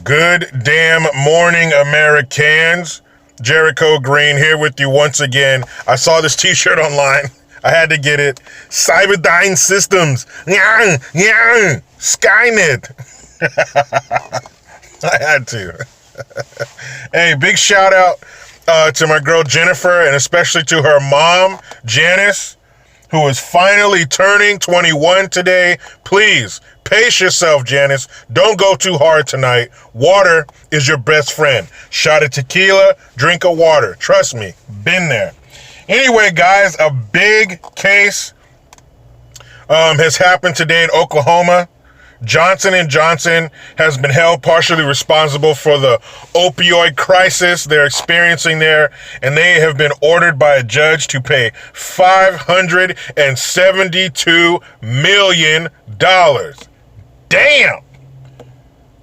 Good damn morning, Americans. Jericho Green here with you once again. I saw this t-shirt online. I had to get it. Cyberdyne Systems. Skynet. I had to. Hey, big shout out to my girl Jennifer and especially to her mom, Janice, who is finally turning 21 today. Please, pace yourself, Janice. Don't go too hard tonight. Water is your best friend. Shot of tequila, drink of water. Trust me, been there. Anyway, guys, a big case has happened today in Oklahoma. Johnson & Johnson has been held partially responsible for the opioid crisis they're experiencing there, and they have been ordered by a judge to pay $572 million. Damn!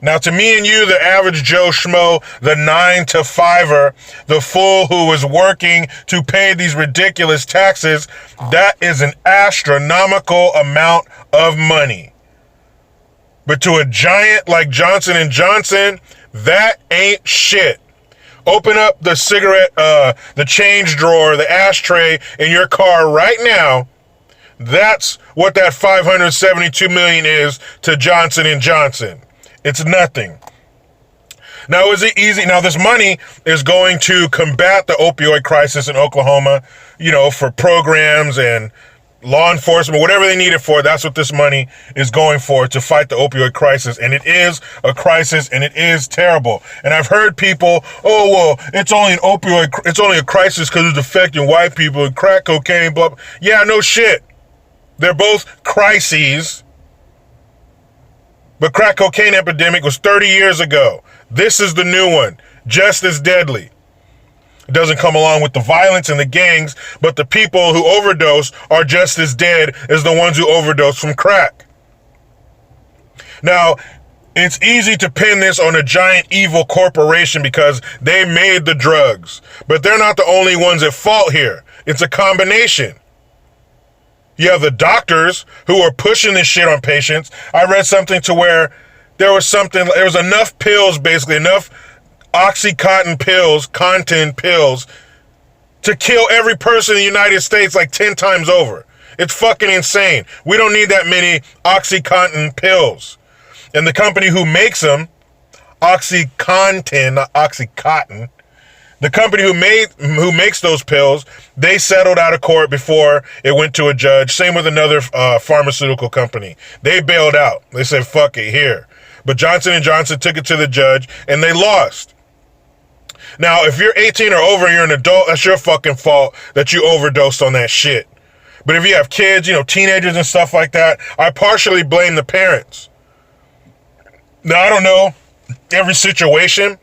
Now, to me and you, the average Joe Schmo, the 9-to-5er, the fool who was working to pay these ridiculous taxes, that is an astronomical amount of money. But to a giant like Johnson & Johnson, that ain't shit. Open up the cigarette, the change drawer, the ashtray in your car right now. That's what that $572 million is to Johnson & Johnson. It's nothing. Now, is it easy? Now, this money is going to combat the opioid crisis in Oklahoma, for programs and law enforcement, whatever they need it for. That's what this money is going for, to fight the opioid crisis. And it is a crisis, and it is terrible. And I've heard people, oh, well, it's only a crisis because it's affecting white people and crack cocaine, blah, blah. Yeah, no shit. They're both crises. But crack cocaine epidemic was 30 years ago. This is the new one, just as deadly. It doesn't come along with the violence and the gangs, but the people who overdose are just as dead as the ones who overdose from crack. Now, it's easy to pin this on a giant evil corporation because they made the drugs, but they're not the only ones at fault here. It's a combination. You have the doctors who are pushing this shit on patients. I read something to where there was enough pills, basically enough Oxycontin pills, to kill every person in the United States like 10 times over. It's fucking insane. We don't need that many Oxycontin pills. And the company who makes them, Oxycontin, not Oxycontin, the company who makes those pills, they settled out of court before it went to a judge. Same with another pharmaceutical company. They bailed out. They said, fuck it, here. But Johnson & Johnson took it to the judge, and they lost. Now, if you're 18 or over and you're an adult, that's your fucking fault that you overdosed on that shit. But if you have kids, teenagers and stuff like that, I partially blame the parents. Now, I don't know every situation,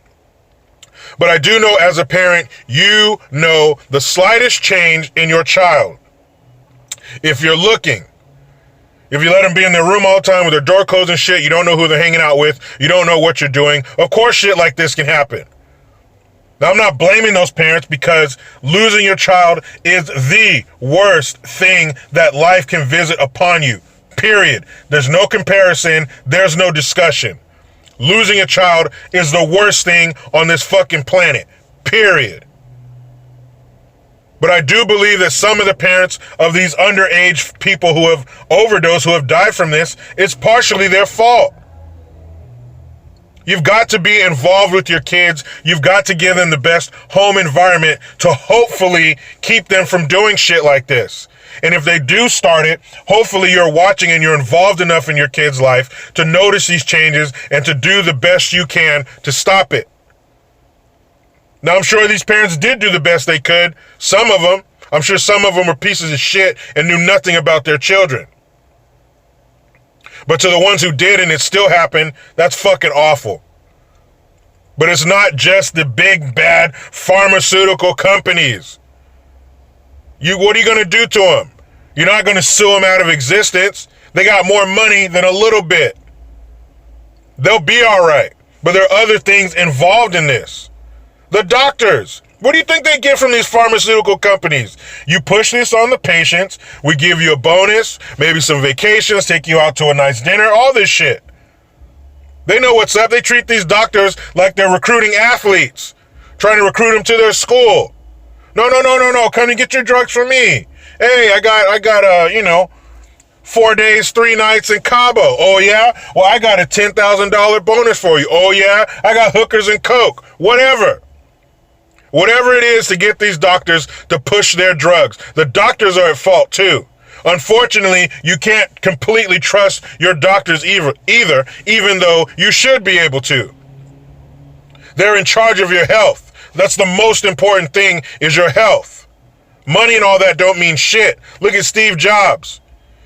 but I do know as a parent, you know the slightest change in your child. If you're looking, if you let them be in their room all the time with their door closed and shit, you don't know who they're hanging out with, you don't know what you're doing. Of course shit like this can happen. Now, I'm not blaming those parents because losing your child is the worst thing that life can visit upon you, period. There's no comparison. There's no discussion. Losing a child is the worst thing on this fucking planet, period. But I do believe that some of the parents of these underage people who have overdosed, who have died from this, it's partially their fault. You've got to be involved with your kids. You've got to give them the best home environment to hopefully keep them from doing shit like this. And if they do start it, hopefully you're watching and you're involved enough in your kid's life to notice these changes and to do the best you can to stop it. Now, I'm sure these parents did do the best they could. Some of them. I'm sure some of them were pieces of shit and knew nothing about their children. But to the ones who did and it still happened, that's fucking awful. But it's not just the big bad pharmaceutical companies. What are you going to do to them? You're not going to sue them out of existence. They got more money than a little bit. They'll be all right. But there are other things involved in this. The doctors. What do you think they get from these pharmaceutical companies? You push this on the patients, we give you a bonus, maybe some vacations, take you out to a nice dinner, all this shit. They know what's up. They treat these doctors like they're recruiting athletes, trying to recruit them to their school. No. Come and get your drugs from me. Hey, I got 4 days, 3 nights in Cabo. Oh, yeah? Well, I got a $10,000 bonus for you. Oh, yeah? I got hookers and coke. Whatever. Whatever it is to get these doctors to push their drugs. The doctors are at fault, too. Unfortunately, you can't completely trust your doctors either, even though you should be able to. They're in charge of your health. That's the most important thing, is your health. Money and all that don't mean shit. Look at Steve Jobs.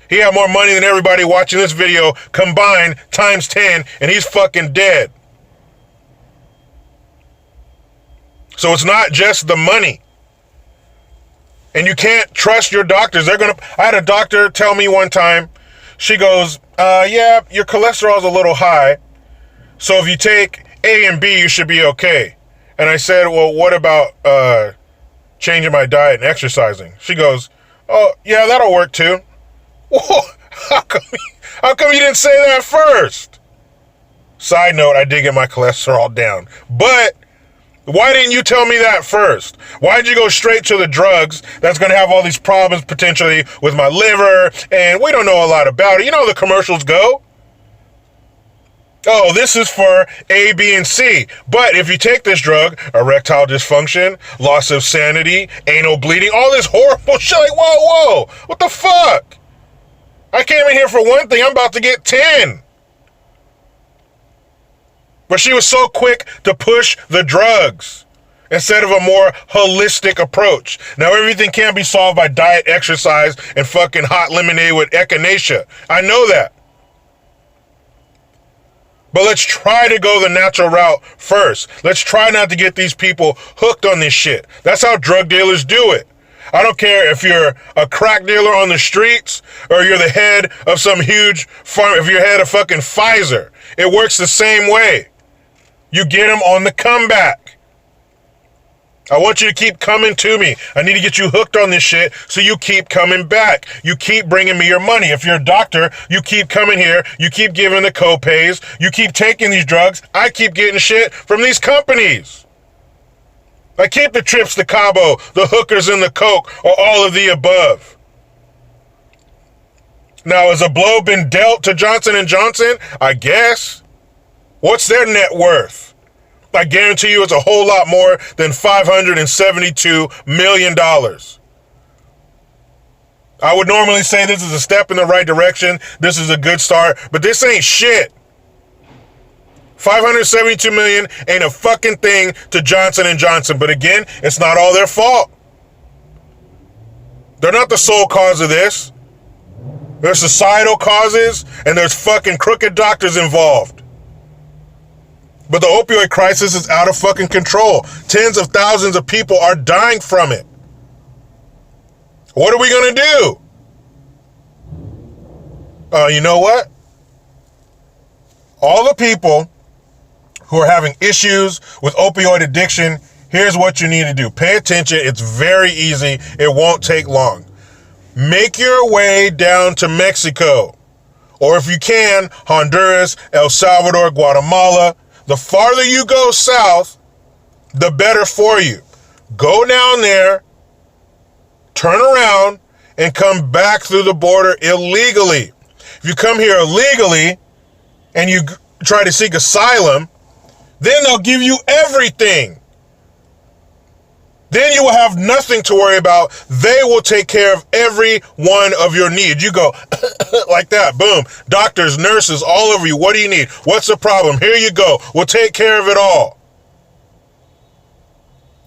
He had more money than everybody watching this video combined times 10, and he's fucking dead. So it's not just the money. And you can't trust your doctors. I had a doctor tell me one time, she goes, yeah, your cholesterol's a little high. So if you take A and B, you should be okay. And I said, well, what about changing my diet and exercising? She goes, oh, yeah, that'll work too. Whoa, how come you didn't say that first? Side note, I did get my cholesterol down. But why didn't you tell me that first? Why'd you go straight to the drugs that's going to have all these problems potentially with my liver? And we don't know a lot about it. You know the commercials go. Oh, this is for A, B, and C. But if you take this drug, erectile dysfunction, loss of sanity, anal bleeding, all this horrible shit, like, whoa, what the fuck? I came in here for one thing, I'm about to get 10. But she was so quick to push the drugs instead of a more holistic approach. Now, everything can't be solved by diet, exercise, and fucking hot lemonade with echinacea. I know that. But let's try to go the natural route first. Let's try not to get these people hooked on this shit. That's how drug dealers do it. I don't care if you're a crack dealer on the streets or you're the head of some huge farm, if you're head of fucking Pfizer. It works the same way. You get them on the comeback. I want you to keep coming to me. I need to get you hooked on this shit so you keep coming back. You keep bringing me your money. If you're a doctor, you keep coming here. You keep giving the co-pays. You keep taking these drugs. I keep getting shit from these companies. I keep the trips to Cabo, the hookers and the coke, or all of the above. Now, has a blow been dealt to Johnson & Johnson? I guess. What's their net worth? I guarantee you it's a whole lot more than $572 million. I would normally say this is a step in the right direction. This is a good start, but this ain't shit. $572 million ain't a fucking thing to Johnson & Johnson. But again, it's not all their fault. They're not the sole cause of this. There's societal causes, and there's fucking crooked doctors involved. But the opioid crisis is out of fucking control. Tens of thousands of people are dying from it. What are we going to do? You know what? All the people who are having issues with opioid addiction, here's what you need to do. Pay attention. It's very easy. It won't take long. Make your way down to Mexico. Or if you can, Honduras, El Salvador, Guatemala. The farther you go south, the better for you. Go down there, turn around, and come back through the border illegally. If you come here illegally and you try to seek asylum, then they'll give you everything. Then you will have nothing to worry about. They will take care of every one of your needs. You go like that, boom. Doctors, nurses, all over you. What do you need? What's the problem? Here you go. We'll take care of it all.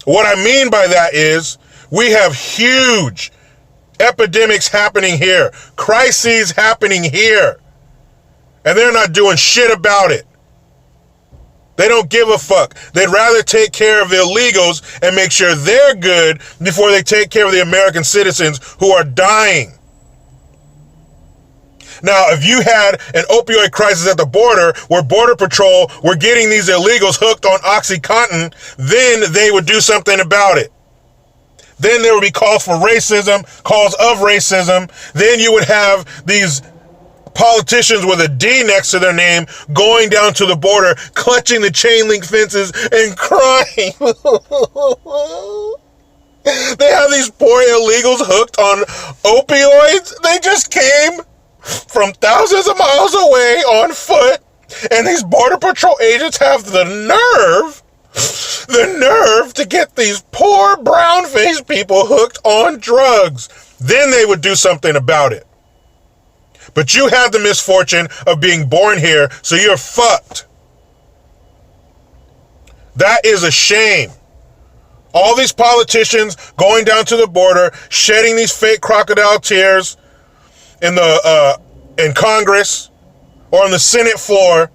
What I mean by that is we have huge epidemics happening here, crises happening here, and they're not doing shit about it. They don't give a fuck. They'd rather take care of the illegals and make sure they're good before they take care of the American citizens who are dying. Now, if you had an opioid crisis at the border where Border Patrol were getting these illegals hooked on OxyContin, then they would do something about it. Then there would be calls for racism, calls of racism. Then you would have these politicians with a D next to their name going down to the border, clutching the chain link fences and crying. They have these poor illegals hooked on opioids. They just came from thousands of miles away on foot, and these Border Patrol agents have the nerve to get these poor brown-faced people hooked on drugs. Then they would do something about it. But you had the misfortune of being born here, so you're fucked. That is a shame. All these politicians going down to the border, shedding these fake crocodile tears in Congress or on the Senate floor.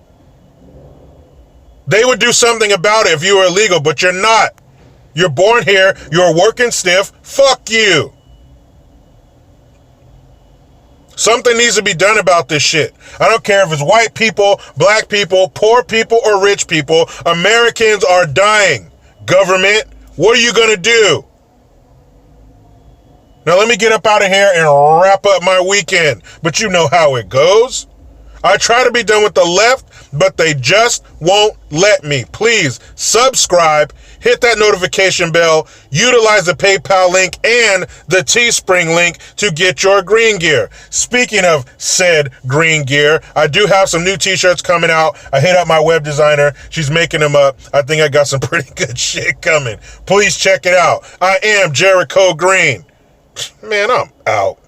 They would do something about it if you were illegal, but you're not. You're born here. You're working stiff. Fuck you. Something needs to be done about this shit. I don't care if it's white people, black people, poor people, or rich people. Americans are dying. Government, what are you going to do? Now let me get up out of here and wrap up my weekend. But you know how it goes. I try to be done with the left, but they just won't let me. Please subscribe, hit that notification bell, utilize the PayPal link and the Teespring link to get your green gear. Speaking of said green gear, I do have some new t-shirts coming out. I hit up my web designer. She's making them up. I think I got some pretty good shit coming. Please check it out. I am Jericho Green. Man, I'm out.